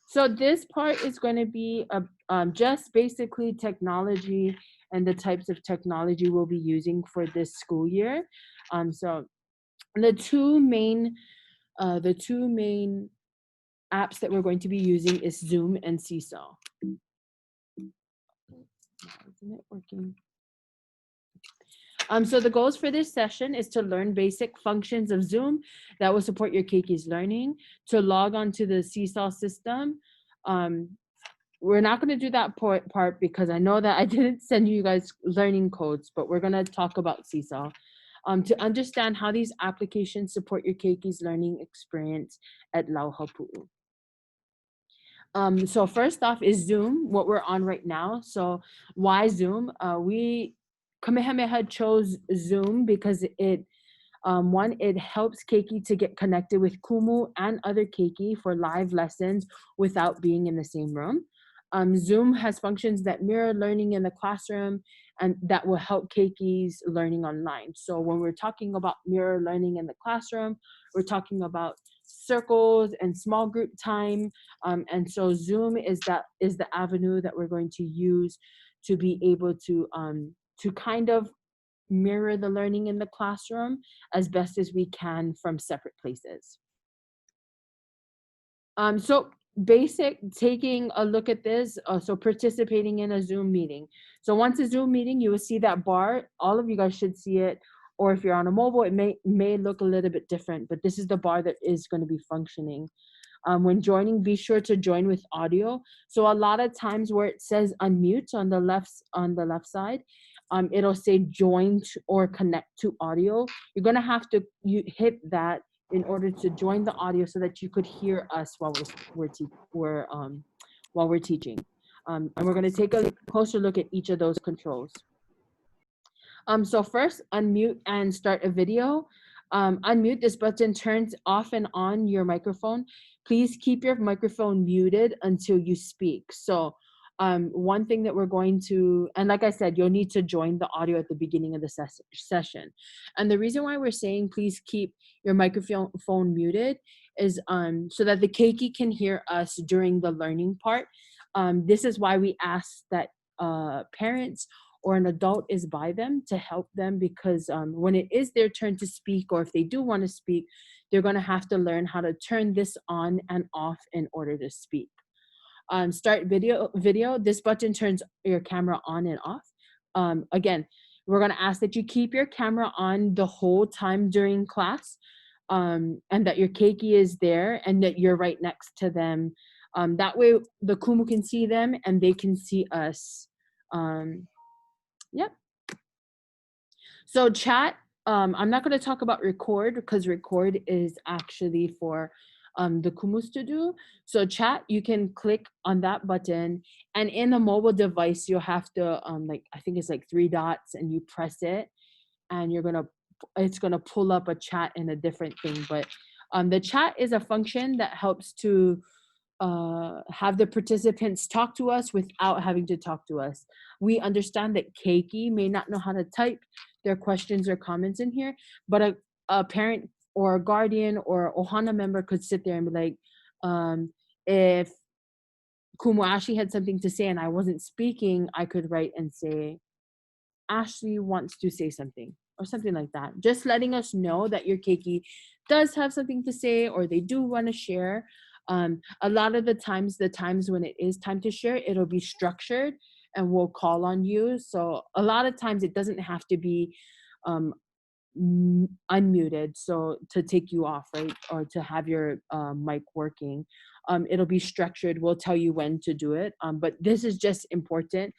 So this part is going to be just basically technology and the types of technology we'll be using for this school year. So the two main apps that we're going to be using is Zoom and Seesaw. Isn't it working? So the goals for this session is to learn basic functions of Zoom that will support your Keiki's learning, to log on to the Seesaw system. We're not going to do that part because I know that I didn't send you guys learning codes, but we're going to talk about Seesaw. To understand how these applications support your Keiki's learning experience at Lauhapu'u. So first off is Zoom, what we're on right now. So why Zoom? We Kamehameha chose Zoom because one, it helps Keiki to get connected with Kumu and other Keiki for live lessons without being in the same room. Zoom has functions that mirror learning in the classroom and that will help Keiki's learning online. So when we're talking about mirror learning in the classroom, we're talking about circles and small group time. And so Zoom is the avenue that we're going to use to be able to kind of mirror the learning in the classroom as best as we can from separate places. So basic, taking a look at this, so participating in a Zoom meeting. So once a Zoom meeting, you will see that bar. All of you guys should see it, or if you're on a mobile, it may look a little bit different, but this is the bar that is going to be functioning. When joining, be sure to join with audio. So a lot of times where it says unmute on the left side, it'll say join or connect to audio. You're gonna have to hit that in order to join the audio so that you could hear us while we're teaching. And we're gonna take a closer look at each of those controls. So first, unmute and start a video. Unmute, this button turns off and on your microphone. Please keep your microphone muted until you speak. So one thing that we're going to, and like I said, you'll need to join the audio at the beginning of the session. And the reason why we're saying please keep your microphone muted is so that the keiki can hear us during the learning part. This is why we ask that parents or an adult is by them to help them, because when it is their turn to speak, or if they do want to speak, they're going to have to learn how to turn this on and off in order to speak. Start video. This button turns your camera on and off. Again, we're going to ask that you keep your camera on the whole time during class, and that your keiki is there and that you're right next to them. That way the kumu can see them and they can see us. Yep. So chat, I'm not going to talk about record because record is actually for the kumus to do. So chat, you can click on that button, and in a mobile device, you'll have to I think it's like 3 dots, and you press it, and it's gonna pull up a chat in a different thing. But the chat is a function that helps to have the participants talk to us without having to talk to us. We understand that keiki may not know how to type their questions or comments in here, but a parent or a guardian or ohana member could sit there and be like, if Kumu Ashley had something to say and I wasn't speaking, I could write and say, Ashley wants to say something, or something like that. Just letting us know that your keiki does have something to say or they do want to share. A lot of the times when it is time to share, it'll be structured and we'll call on you. So a lot of times it doesn't have to be unmuted, so to take you off, right, or to have your mic working. It'll be structured. We'll tell you when to do it. But this is just important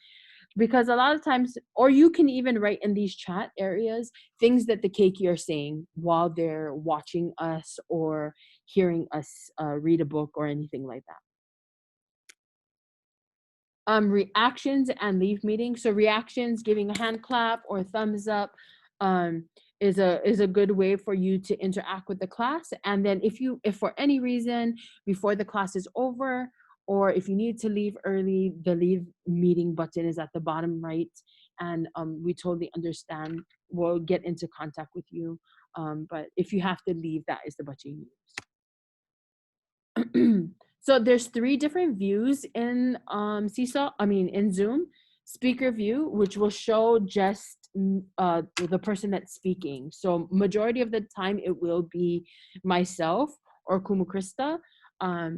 because a lot of times, or you can even write in these chat areas things that the keiki are saying while they're watching us or hearing us read a book or anything like that. Reactions and leave meetings. So reactions, giving a hand clap or thumbs up, is a good way for you to interact with the class. And then if for any reason before the class is over, or if you need to leave early, the leave meeting button is at the bottom right, and we totally understand. We'll get into contact with you, but if you have to leave, that is the button you use. So there's 3 different views in Seesaw, in Zoom. Speaker view, which will show just the person that's speaking. So majority of the time it will be myself or Kumu Krista.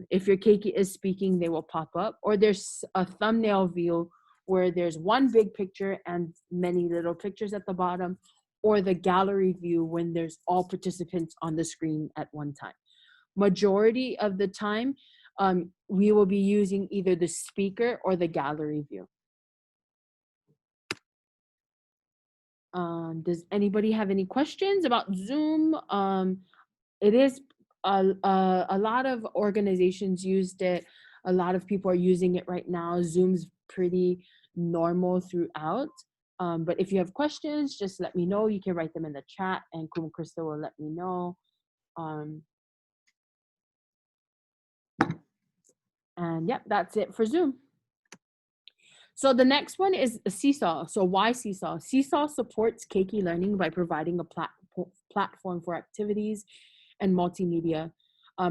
If your keiki is speaking, they will pop up. Or there's a thumbnail view where there's one big picture and many little pictures at the bottom, or the gallery view when there's all participants on the screen at one time. Majority of the time, we will be using either the speaker or the gallery view. Does anybody have any questions about Zoom? It is a lot of organizations used it. A lot of people are using it right now. Zoom's pretty normal throughout. But if you have questions, just let me know. You can write them in the chat and Kuma Krista will let me know. And yep, that's it for Zoom. So the next one is Seesaw. So why Seesaw? Seesaw supports keiki learning by providing a platform for activities and multimedia,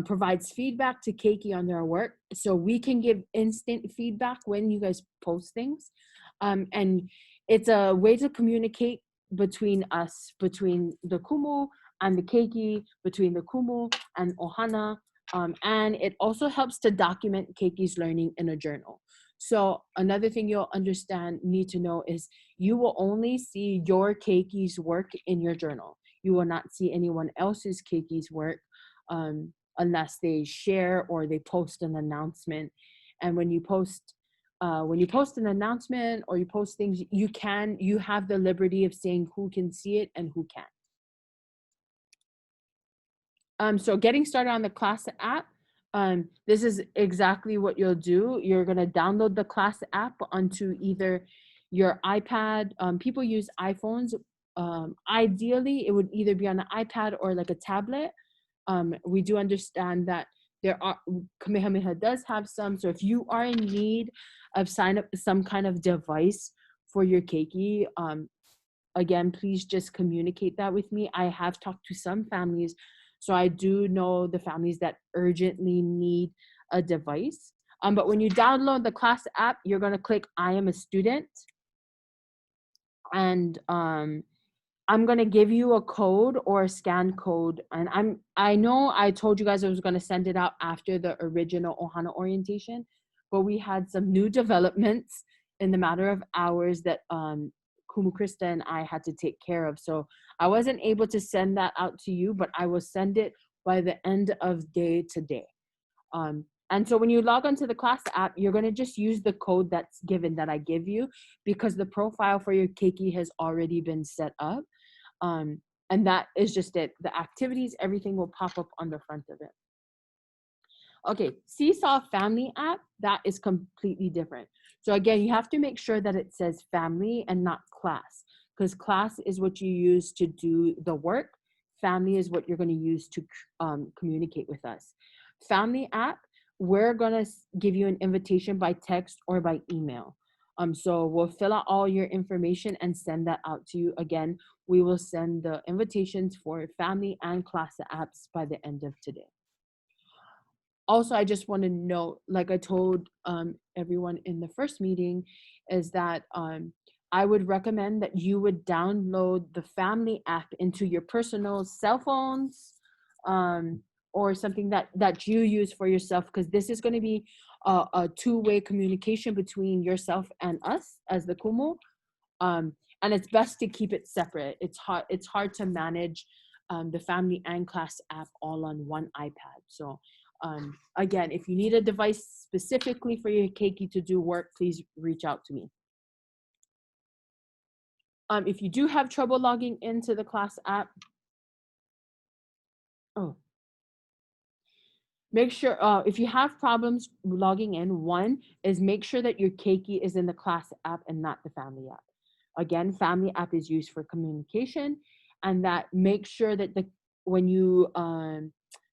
provides feedback to keiki on their work. So we can give instant feedback when you guys post things. And it's a way to communicate between us, between the kumu and the keiki, between the kumu and ohana. And it also helps to document keiki's learning in a journal. So another thing you'll need to know is you will only see your keiki's work in your journal. You will not see anyone else's keiki's work unless they share or they post an announcement. And when you post an announcement or you post things, you have the liberty of saying who can see it and who can't. So getting started on the class app. This is exactly what you'll do. You're going to download the class app onto either your iPad. People use iPhones. Ideally, it would either be on an iPad or like a tablet. We do understand that Kamehameha does have some. So if you are in need of some kind of device for your keiki, again, please just communicate that with me. I have talked to some families, so I do know the families that urgently need a device. But when you download the class app, you're going to click I am a student. And I'm going to give you a code or a scan code. And I know I told you guys I was going to send it out after the original Ohana orientation, but we had some new developments in the matter of hours that Kumu Krista and I had to take care of. So I wasn't able to send that out to you, but I will send it by the end of day today. And so when you log onto the class app, you're going to just use the code that's given that I give you, because the profile for your keiki has already been set up. And that is just it. The activities, everything will pop up on the front of it. Okay, Seesaw Family app, that is completely different. So again, you have to make sure that it says family and not class, because class is what you use to do the work. Family is what you're going to use to communicate with us. Family app, we're going to give you an invitation by text or by email. So we'll fill out all your information and send that out to you. Again, we will send the invitations for family and class apps by the end of today. Also, I just want to note, like I told everyone in the first meeting, is that I would recommend that you would download the family app into your personal cell phones, or something that you use for yourself, because this is going to be a two-way communication between yourself and us as the kumu. And it's best to keep it separate. It's hard to manage the family and class app all on one iPad. So again, if you need a device specifically for your keiki to do work, please reach out to me. If you do have trouble logging into the class app, make sure, if you have problems logging in, one is make sure that your keiki is in the class app and not the family app. Again, family app is used for communication, and that make sure that when you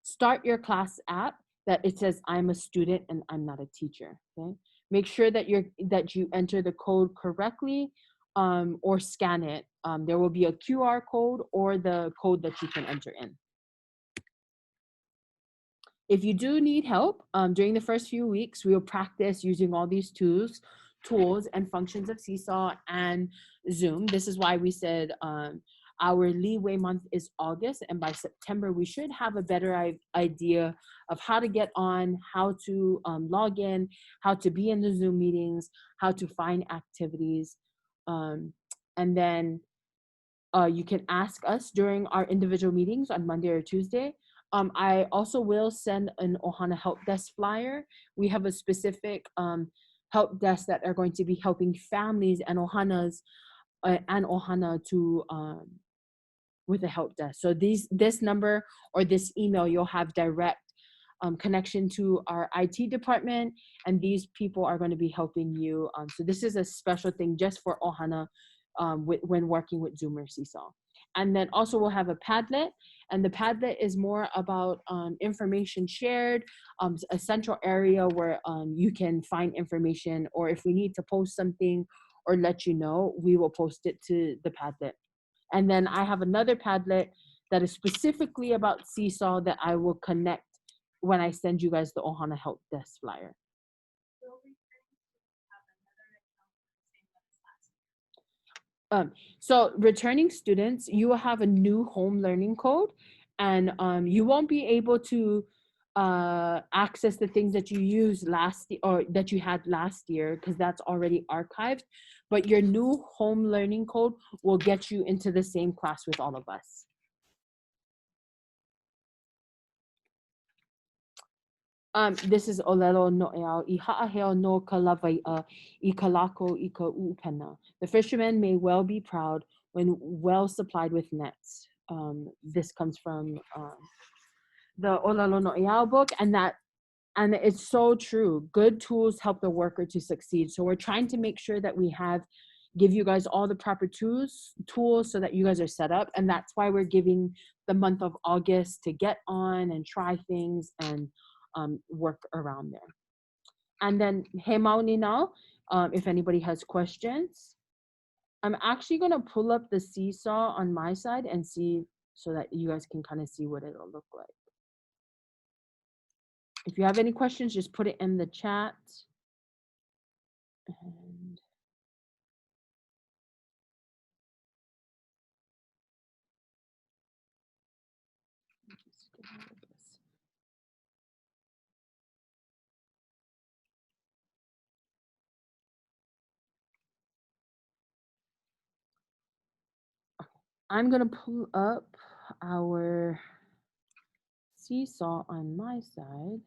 start your class app, that it says I'm a student and I'm not a teacher. Okay, make sure that you enter the code correctly, or scan it. There will be a QR code or the code that you can enter in. if you do need help during the first few weeks, we will practice using all these tools and functions of Seesaw and Zoom. This is why we said our leeway month is August, and by September we should have a better idea of how to get on, how to log in, how to be in the Zoom meetings, how to find activities, and then you can ask us during our individual meetings on Monday or Tuesday. I also will send an Ohana help desk flyer. We have a specific help desk that are going to be helping families and Ohanas and Ohana to with a help desk. So this number or this email, you'll have direct connection to our IT department, and these people are going to be helping you. So this is a special thing just for Ohana when working with Zoom or Seesaw. And then also we'll have a Padlet, and the Padlet is more about information shared, a central area where you can find information, or if we need to post something or let you know, we will post it to the Padlet. And then I have another Padlet that is specifically about Seesaw that I will connect when I send you guys the Ohana Help Desk flyer. So returning students, you will have a new home learning code, and you won't be able to access the things that you used last or that you had last year because that's already archived. But your new home learning code will get you into the same class with all of us. This is Olelo No'eau, I ha'aheo no ka lawai'a, I ka lako I ka u'upena. The fishermen may well be proud when well supplied with nets. This comes from the Olelo No'eau book, and it's so true. Good tools help the worker to succeed. So we're trying to make sure that we give you guys all the proper tools so that you guys are set up, and that's why we're giving the month of August to get on and try things and work around there. And then he mauni now, if anybody has questions. I'm actually gonna pull up the Seesaw on my side and see so that you guys can kind of see what it'll look like. If you have any questions, just put it in the chat. And I'm gonna pull up our Seesaw on my side.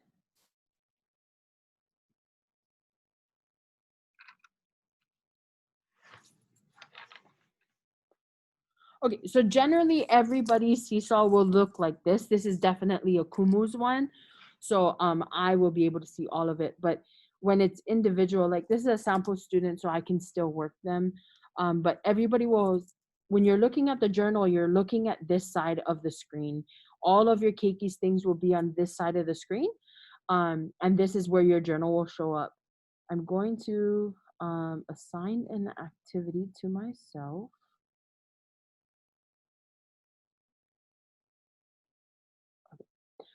Okay, so generally everybody's Seesaw will look like this. This is definitely a Kumu's one. So I will be able to see all of it. But when it's individual, like this is a sample student, so I can still work them. But everybody will, when you're looking at the journal, you're looking at this side of the screen. All of your Keiki's things will be on this side of the screen. And this is where your journal will show up. I'm going to assign an activity to myself.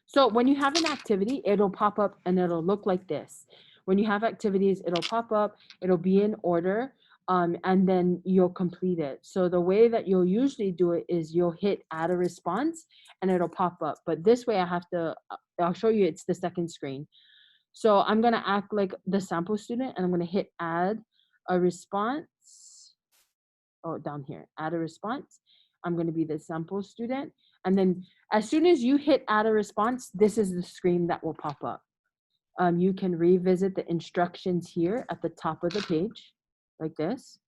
So when you have an activity, it'll pop up and it'll look like this. When you have activities, it'll pop up, it'll be in order, and then you'll complete it. So the way that you'll usually do it is you'll hit add a response and it'll pop up. But this way I'll show you it's the second screen. So I'm gonna act like the sample student and I'm gonna hit add a response. Oh, down here, add a response. I'm gonna be the sample student. And then as soon as you hit add a response, this is the screen that will pop up. You can revisit the instructions here at the top of the page, like this.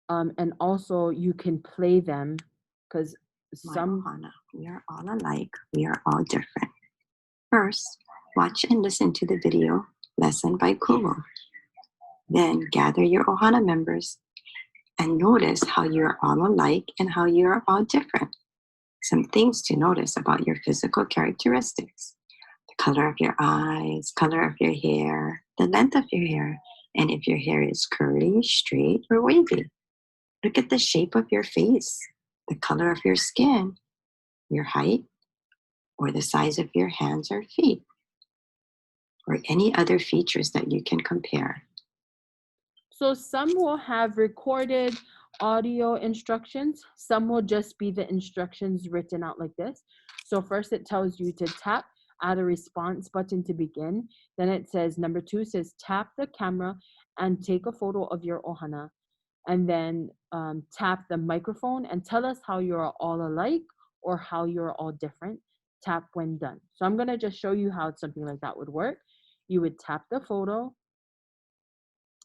And also you can play them because Ohana, we are all alike, we are all different. First, watch and listen to the video lesson by Koholā. Then gather your Ohana members and notice how you are all alike and how you are all different. Some things to notice about your physical characteristics: the color of your eyes, color of your hair, the length of your hair, and if your hair is curly, straight, or wavy. Look at the shape of your face, the color of your skin, your height, or the size of your hands or feet, or any other features that you can compare. So some will have recorded audio instructions. Some will just be the instructions written out like this. So first it tells you to tap, add a response button to begin. Then it says, number 2 says, tap the camera and take a photo of your ohana. And then tap the microphone and tell us how you're all alike or how you're all different. Tap when done. So I'm gonna just show you how something like that would work. You would tap the photo,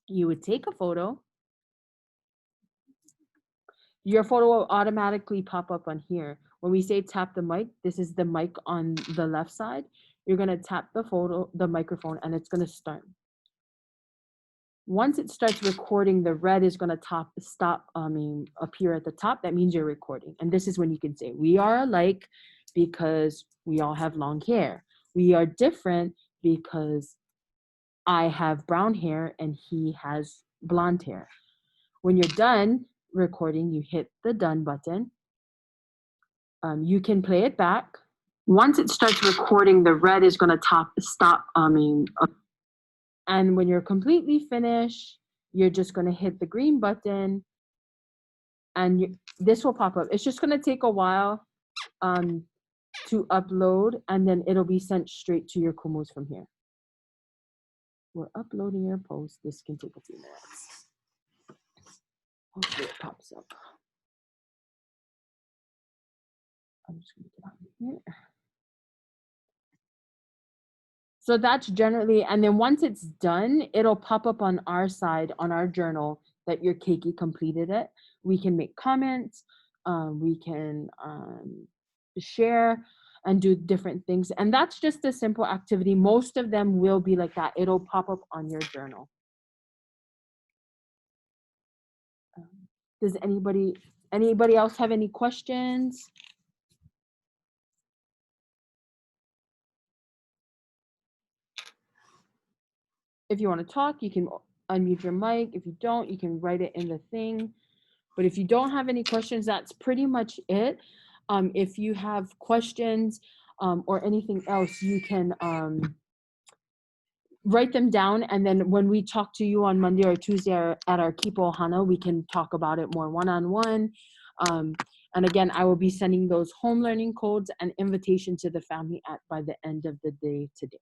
you would take a photo. Your photo will automatically pop up on here. When we say tap the mic, this is the mic on the left side. You're gonna tap the microphone, and it's gonna start. Once it starts recording, the red is gonna appear at the top. That means you're recording. And this is when you can say, we are alike because we all have long hair. We are different because I have brown hair and he has blonde hair. When you're done recording, you hit the done button. You can play it back. Once it starts recording, the red is gonna and when you're completely finished, you're just gonna hit the green button and this will pop up. It's just gonna take a while to upload, and then it'll be sent straight to your kumos from here. We're uploading your post. This can take a few minutes. Hopefully it pops up. I'm just gonna get out of here. So that's generally, and then once it's done, it'll pop up on our side, on our journal, that your keiki completed it. We can make comments, we can share and do different things. And that's just a simple activity. Most of them will be like that. It'll pop up on your journal. Does anybody else have any questions? If you want to talk, you can unmute your mic. If you don't, you can write it in the thing. But if you don't have any questions, that's pretty much it. If you have questions or anything else, you can write them down. And then when we talk to you on Monday or Tuesday at our Kipo Ohana, we can talk about it more one-on-one. And again, I will be sending those home learning codes and invitation to the family by the end of the day today.